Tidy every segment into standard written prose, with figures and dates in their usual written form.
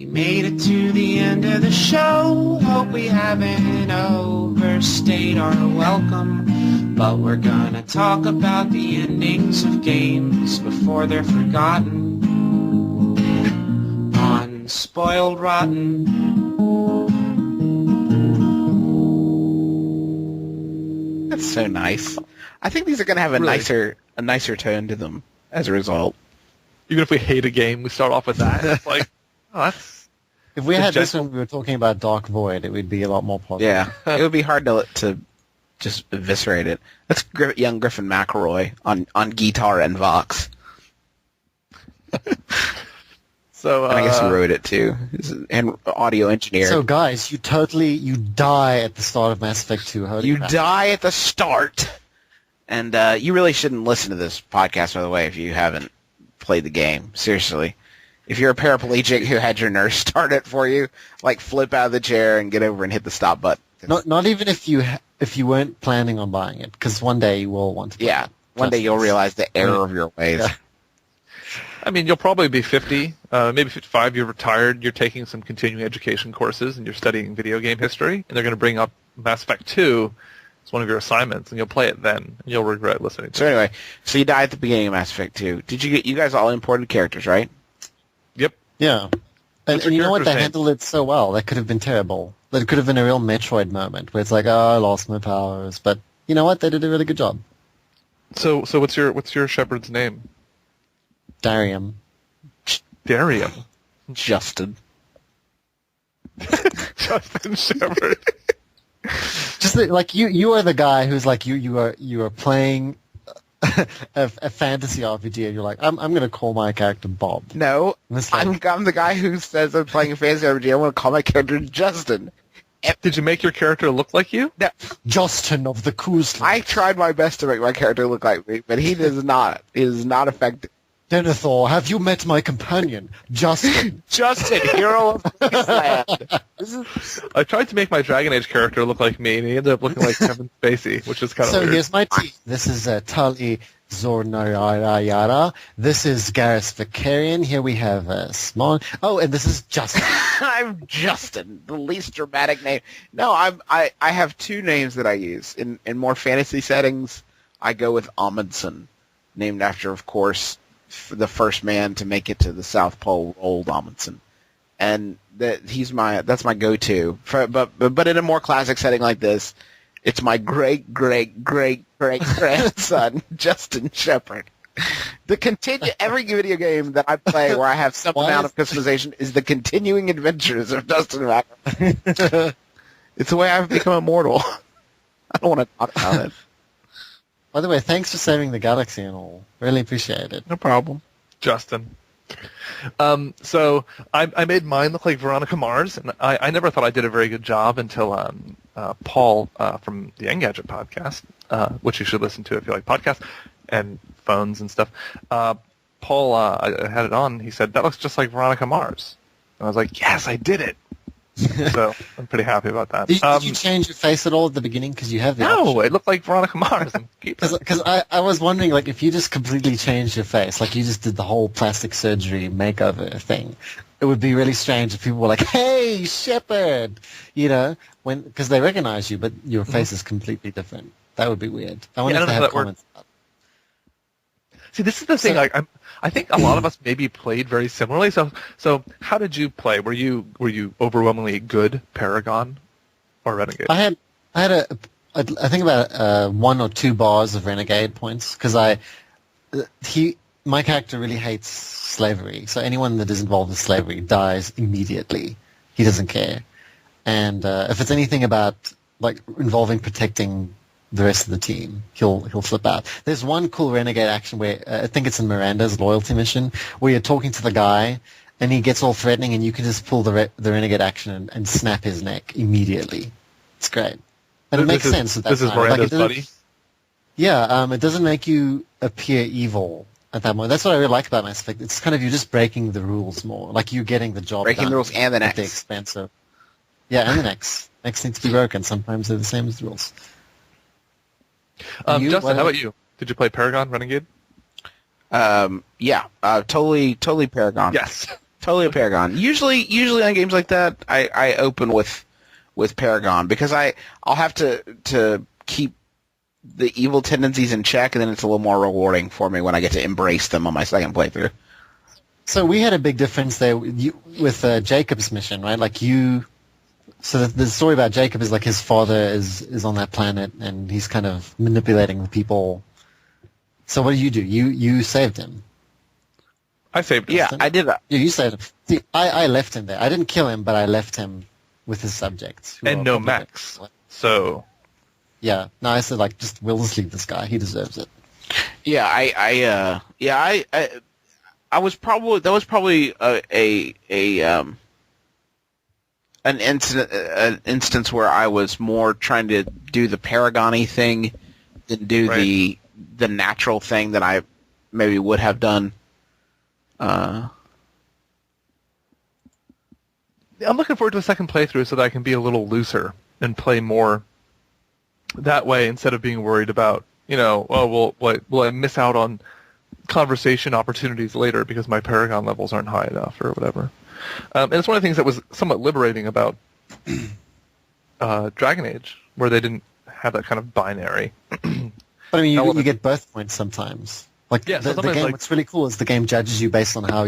We made it to the end of the show. Hope we haven't overstayed our welcome. But we're gonna talk about the endings of games before they're forgotten. On Spoiled Rotten. That's so nice. I think these are gonna have a nicer tone to them as a result. Even if we hate a game, we start off with that. It's like, oh, that's... If we had this when we were talking about Dark Void, it would be a lot more positive. Yeah, it would be hard to just eviscerate it. That's young Griffin McElroy on guitar and Vox. So and I guess he wrote it too. He's an audio engineer. So guys, you die at the start of Mass Effect 2. You die at the start. And you really shouldn't listen to this podcast, by the way, if you haven't played the game. Seriously. If you're a paraplegic who had your nurse start it for you, like flip out of the chair and get over and hit the stop button. Not even if you weren't planning on buying it, because one day you will want to play it. One day you'll realize the error of your ways. Yeah. I mean, you'll probably be 50, maybe 55. You're retired. You're taking some continuing education courses, and you're studying video game history. And they're going to bring up Mass Effect 2 as one of your assignments, and you'll play it then. And you'll regret listening to it. So anyway, so you died at the beginning of Mass Effect 2. Did you guys all imported characters, right? Yep. Yeah. And you know what? They handled it so well. That could have been terrible. That could have been a real Metroid moment where it's like, oh, I lost my powers. But you know what? They did a really good job. So what's your shepherd's name? Darium. Darium. Justin. Justin Shepard. Just like you are the guy who's like you are playing a fantasy RPG and you're like I'm going to call my character Bob. No, like, I'm the guy who says I'm playing a fantasy RPG. I want to call my character Justin. Did you make your character look like you? No. Justin of the Kuzla. I tried my best to make my character look like me, but he does not. He is not effective. Denethor, have you met my companion, Justin? Justin, hero of Wasteland. I tried to make my Dragon Age character look like me, and he ended up looking like Kevin Spacey, which is kind of weird. So here's my team. This is Tali Zornayara. This is Garrus Vicarian. Here we have Smon. Oh, and this is Justin. I'm Justin, the least dramatic name. No, I have two names that I use. In more fantasy settings, I go with Amundsen, named after, of course, the first man to make it to the South Pole, Roald Amundsen, and that's my go-to. But in a more classic setting like this, it's my great grandson, Justin Shepard. Every video game that I play where I have some amount of customization is the continuing adventures of Justin Shepard. It's the way I've become immortal. I don't want to talk about it. By the way, thanks for saving the galaxy and all. Really appreciate it. No problem. Justin. So I made mine look like Veronica Mars, and I never thought I did a very good job until Paul from the Engadget podcast, which you should listen to if you like podcasts and phones and stuff. Paul, I had it on. He said, that looks just like Veronica Mars. And I was like, yes, I did it. So I'm pretty happy about that. Did you change your face at all at the beginning? Because you have the No, option. it looked like Veronica Mars. Because I was wondering, like, if you just completely changed your face, like you just did the whole plastic surgery makeover thing, it would be really strange if people were like, hey, Shepard, you know, because they recognize you, but your face is completely different. That would be weird. I wonder if they have comments about it. See, this is the thing. Like, I think a lot of us maybe played very similarly. So how did you play? Were you overwhelmingly good Paragon or Renegade? I had I think about 1 or 2 bars of Renegade points because my character really hates slavery. So anyone that is involved in slavery dies immediately. He doesn't care. And if it's anything about like involving protecting the rest of the team, he'll flip out. There's one cool Renegade action where I think it's in Miranda's loyalty mission where you're talking to the guy and he gets all threatening and you can just pull the Renegade action and snap his neck immediately. It's great. And it makes sense at that time. This is Miranda's buddy? Yeah, it doesn't make you appear evil at that moment. That's what I really like about Mass Effect. It's kind of you're just breaking the rules more. Like you're getting the job breaking done. the rules and the necks. At the expense of, yeah, and the necks. Necks need to be broken. Sometimes they're the same as the rules. Justin, how about you? Did you play Paragon, Renegade? Yeah, totally Paragon. Yes. Totally a Paragon. Usually on games like that, I open with Paragon because I'll have to keep the evil tendencies in check, and then it's a little more rewarding for me when I get to embrace them on my second playthrough. So we had a big difference there with Jacob's mission, right? Like so the story about Jacob is like his father is on that planet, and he's kind of manipulating the people. So what do? You saved him. I saved him. Yeah, I did that. Yeah, you saved him. See, I left him there. I didn't kill him, but I left him with his subjects. And no Max. So... Yeah, no, I said just we'll just leave this guy. He deserves it. Yeah, I was probably an instance where I was more trying to do the Paragon-y thing than do the natural thing that I maybe would have done. I'm looking forward to a second playthrough so that I can be a little looser and play more that way instead of being worried about, will I miss out on conversation opportunities later because my Paragon levels aren't high enough or whatever. And it's one of the things that was somewhat liberating about Dragon Age, where they didn't have that kind of binary. But I mean, you get both points sometimes. The game. What's really cool is the game judges you based on how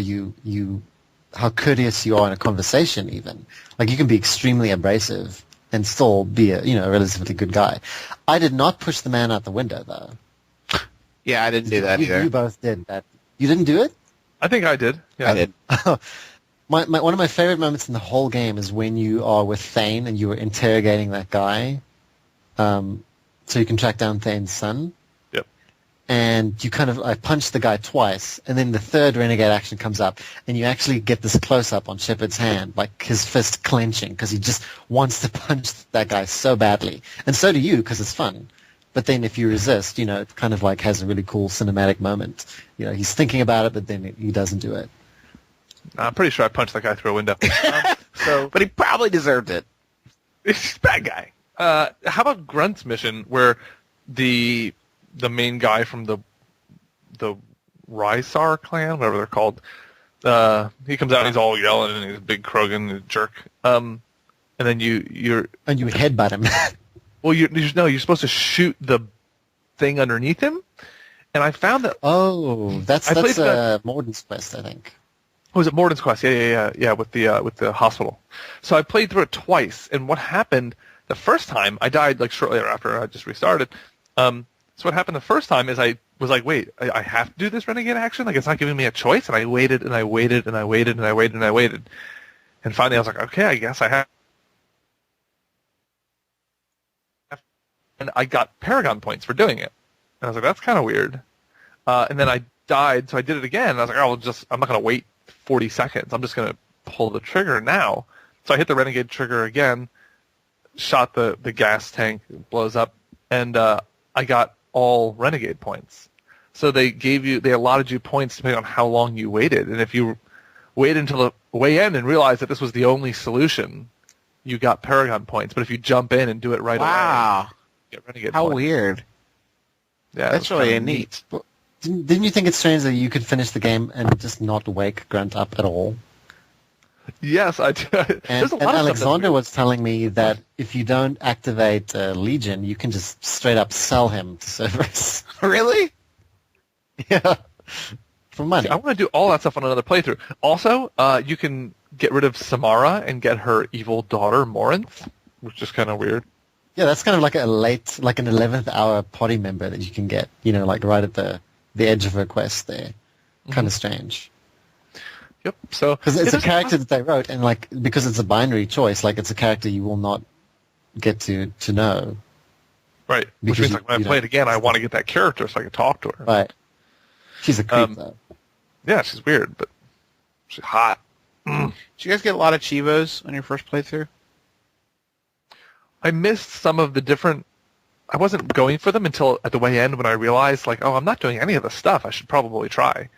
how courteous you are in a conversation. Even you can be extremely abrasive and still be a relatively good guy. I did not push the man out the window though. Yeah, I didn't do that either. You both did that. You didn't do it? I think I did. Yeah. I did. One of my favorite moments in the whole game is when you are with Thane and you were interrogating that guy, so you can track down Thane's son. Yep. And you I punched the guy twice, and then the third renegade action comes up, and you actually get this close-up on Shepard's hand, his fist clenching, because he just wants to punch that guy so badly. And so do you, because it's fun. But then if you resist, it kind of has a really cool cinematic moment. He's thinking about it, but then he doesn't do it. I'm pretty sure I punched that guy through a window. But he probably deserved it. He's a bad guy. How about Grunt's mission, where the main guy from the Rysar clan, whatever they're called, he comes out and he's all yelling and he's a big Krogan jerk. And then you headbutt him. Well, you're supposed to shoot the thing underneath him, and I found that. Oh, that's Morden's Quest, I think. Oh, was it Morden's Quest? Yeah, with the hospital. So I played through it twice, and what happened the first time? I died shortly after I just restarted. So what happened the first time is I was like, wait, I have to do this renegade action? It's not giving me a choice, and I waited and I waited and I waited and I waited and I waited, and finally I was like, okay, I guess I have. And I got Paragon points for doing it. And I was like, that's kind of weird. And then I died, so I did it again. And I was like, I'm not going to wait 40 seconds. I'm just going to pull the trigger now. So I hit the Renegade trigger again, shot the gas tank, it blows up, and I got all Renegade points. So they allotted you points depending on how long you waited. And if you waited until the way end and realized that this was the only solution, you got Paragon points. But if you jump in and do it right away, get Renegade How points. Weird. Yeah, that's really neat. Didn't you think it's strange that you could finish the game and just not wake Grunt up at all? Yes, I do. And Alexander was telling me that if you don't activate Legion, you can just straight up sell him to Cerberus. Really? Yeah. For money. See, I want to do all that stuff on another playthrough. Also, you can get rid of Samara and get her evil daughter, Morinth, which is kind of weird. Yeah, that's kind of like an 11th hour party member that you can get, right at the edge of a quest there. Kind of strange. Yep. So because it's a character that they wrote, and because it's a binary choice, it's a character you will not get to know. Right. Which means when I play it again, I want to get that character so I can talk to her. Right. She's a creep, though. Yeah, she's weird, but she's hot. Did you guys get a lot of Chivos on your first playthrough? I missed some of the different... I wasn't going for them until at the way end when I realized, I'm not doing any of this stuff. I should probably try.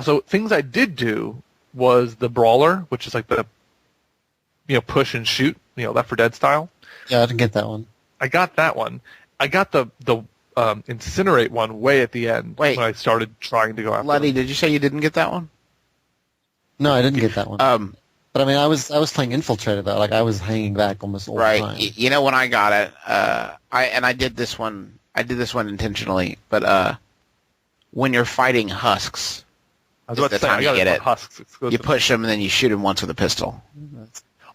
So things I did do was the Brawler, which is the push and shoot, Left 4 Dead style. Yeah, I didn't get that one. I got that one. I got the Incinerate one way at the end when I started trying to go after Letty, them. did you say you didn't get that one? No, I didn't get that one. But I mean, I was playing Infiltrator though. Like I was hanging back almost all the time. Right. You know, when I got it, I did this one. I did this one intentionally, but when you're fighting husks, I was about to say, I got it Husks exclusive. you push them and then you shoot them once with a pistol.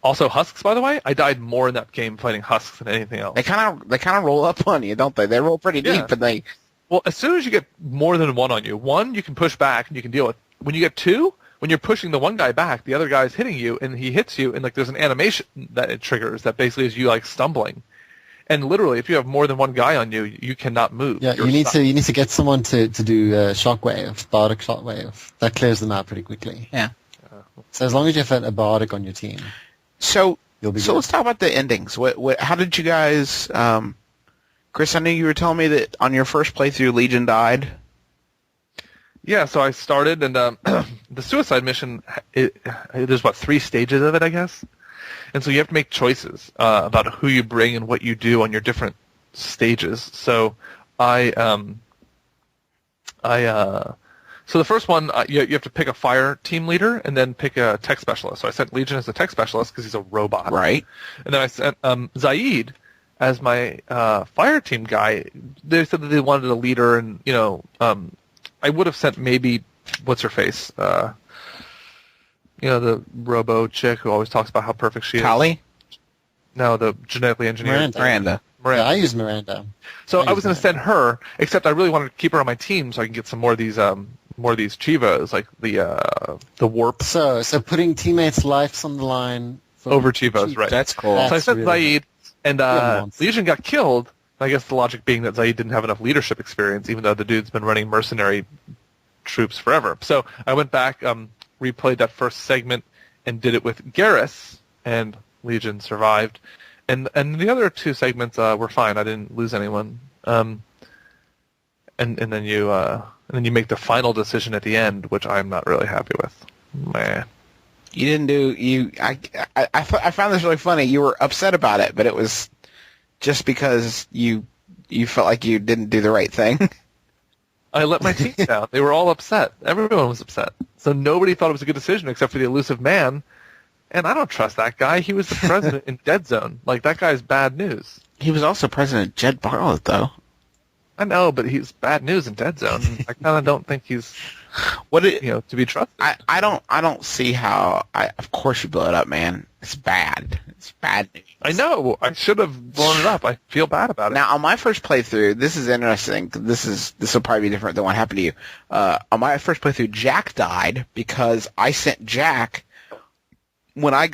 Also, Husks, by the way, I died more in that game fighting Husks than anything else. They kind of roll up on you, don't they? They roll pretty deep, and they. Well, as soon as you get more than one on you, one you can push back and you can deal with. When you get two, when you're pushing the one guy back, the other guy's hitting you, and he hits you, and like there's an animation that it triggers that basically is you like stumbling. And literally, if you have more than one guy on you, you cannot move. Yeah, you need to get someone to do shockwave, bardic shockwave. That clears them out pretty quickly. Yeah. So as long as you have a bardic on your team, so you'll be so good. let's talk about the endings. How did you guys? Chris, I knew you were telling me that on your first playthrough, Legion died. Yeah, so I started, and the suicide mission, there's, 3 stages of it, I guess? And so you have to make choices about who you bring and what you do on your different stages. So so the first one, you have to pick a fire team leader and then pick a tech specialist. So I sent Legion as a tech specialist because he's a robot. Right. And then I sent Zaid as my fire team guy. They said that they wanted a leader, and, I would have sent maybe, what's her face? The robo chick who always talks about how perfect she is. Tali? No, the genetically engineered. Miranda. Yeah, I use Miranda. So I was going to send her, except I really wanted to keep her on my team so I can get some more of these Chivos, like the warp. So putting teammates' lives on the line for Over Chivos, right. That's cool. So I sent really Zaid, and Legion got killed. I guess the logic being that Zaid didn't have enough leadership experience, even though the dude's been running mercenary troops forever. So I went back, replayed that first segment, and did it with Garrus, and Legion survived. And the other 2 segments were fine. I didn't lose anyone. And then you make the final decision at the end, which I'm not really happy with. Meh. You didn't do I found this really funny. You were upset about it, but it was just because you felt like you didn't do the right thing. I let my team down. They were all upset. Everyone was upset. So nobody thought it was a good decision except for the elusive man. And I don't trust that guy. He was the president in Dead Zone. Like, that guy's bad news. He was also president of Jed Bartlett, though. I know, but he's bad news in Dead Zone. I kind of don't think he's to be trusted. I don't see how. Of course you blow it up, man. It's bad. It's bad news. I know. I should have blown it up. I feel bad about it. Now, on my first playthrough, this is interesting. This will probably be different than what happened to you. On my first playthrough, Jack died because I sent Jack when I got